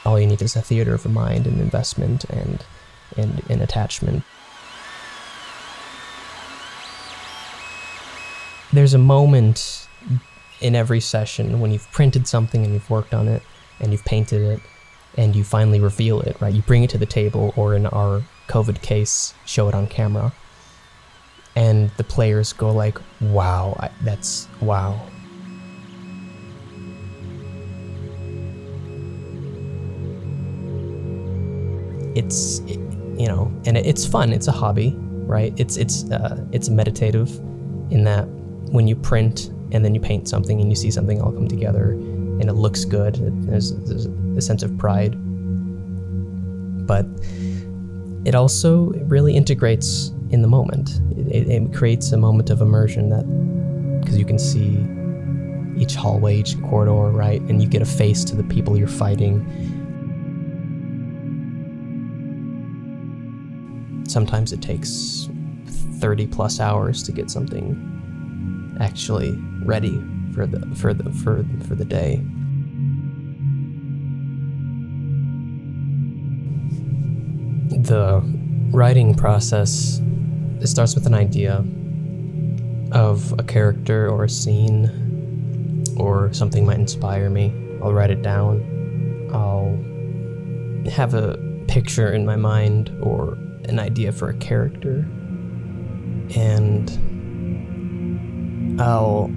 all you need is a theater of the mind and investment and an attachment. There's a moment in every session when you've printed something and you've worked on it and you've painted it and you finally reveal it, right? You bring it to the table, or in our COVID case, show it on camera. And the players go like, wow, wow. It's, and it's fun. It's a hobby, right? It's meditative in that when you print and then you paint something and you see something all come together and it looks good, there's a sense of pride. But it also really integrates in the moment. It creates a moment of immersion, that because you can see each hallway, each corridor, right? And you get a face to the people you're fighting. Sometimes it takes 30 plus hours to get something actually ready for the day. The writing process, it starts with an idea of a character or a scene or something might inspire me. I'll write it down. I'll have a picture in my mind or an idea for a character, and I'll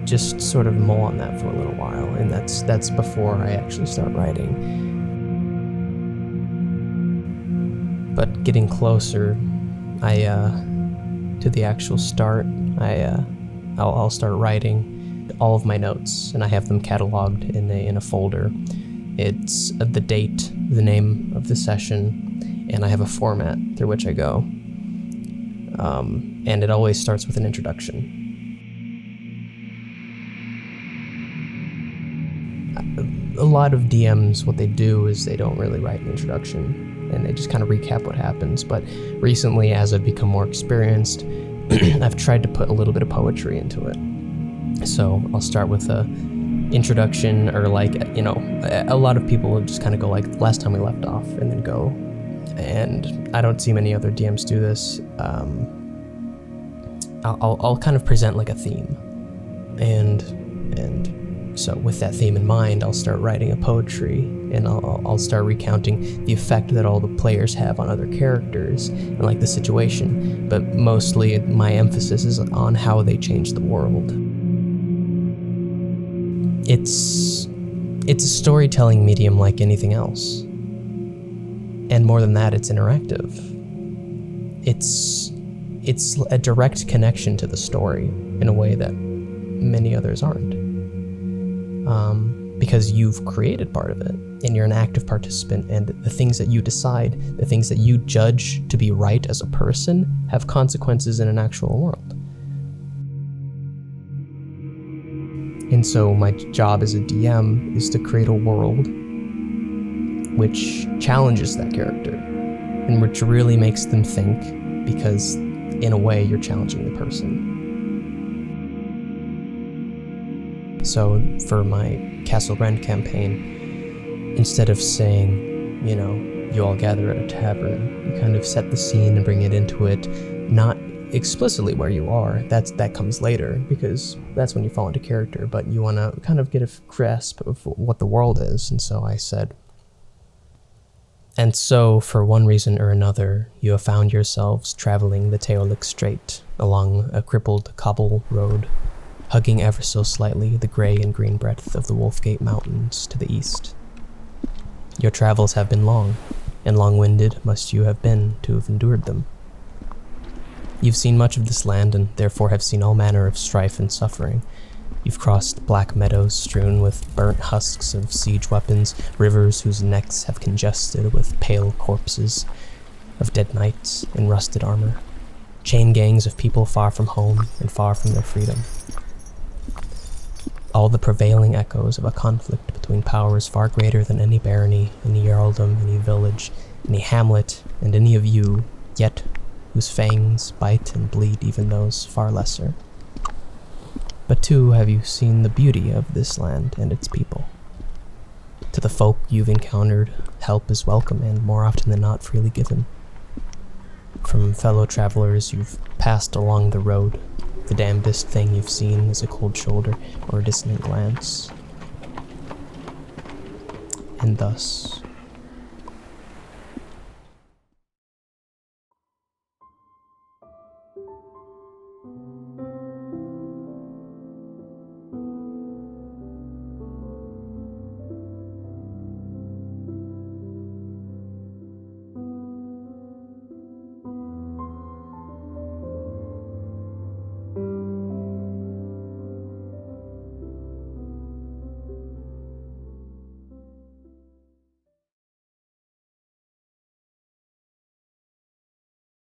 just sort of mull on that for a little while, and that's before I actually start writing. But getting closer, to the actual start, I'll start writing all of my notes, and I have them cataloged in a folder. It's the date, the name of the session, and I have a format through which I go. And it always starts with an introduction. A lot of DMs, what they do is they don't really write an introduction, and they just kind of recap what happens. But recently, as I've become more experienced, I've tried to put a little bit of poetry into it. So I'll start with a introduction, or a lot of people will just kind of go like, last time we left off, and then go. And I don't see many other DMs do this. I'll kind of present like a theme, and so with that theme in mind, I'll start writing a poetry, and I'll start recounting the effect that all the players have on other characters and like the situation. But mostly my emphasis is on how they change the world. It's a storytelling medium like anything else. And more than that, it's interactive. It's a direct connection to the story in a way that many others aren't. Because you've created part of it, and you're an active participant, and the things that you decide, the things that you judge to be right as a person, have consequences in an actual world. And so my job as a DM is to create a world which challenges that character, and which really makes them think, because in a way you're challenging the person. So for my Castle Rend campaign, instead of saying, you all gather at a tavern, you kind of set the scene and bring it into it, not explicitly where you are. That comes later, because that's when you fall into character, but you want to kind of get a grasp of what the world is. And so I said, and so, for one reason or another, you have found yourselves traveling the Teolik Strait along a crippled cobble road, hugging ever so slightly the gray and green breadth of the Wolfgate Mountains to the east. Your travels have been long, and long-winded must you have been to have endured them. You've seen much of this land, and therefore have seen all manner of strife and suffering. You've crossed black meadows strewn with burnt husks of siege weapons, rivers whose necks have congested with pale corpses of dead knights in rusted armor, chain gangs of people far from home and far from their freedom. All the prevailing echoes of a conflict between powers far greater than any barony, any earldom, any village, any hamlet, and any of you, yet whose fangs bite and bleed even those far lesser. But too have you seen the beauty of this land and its people. To the folk you've encountered, help is welcome and, more often than not, freely given. From fellow travelers you've passed along the road, the damnedest thing you've seen is a cold shoulder or a dissonant glance. And thus,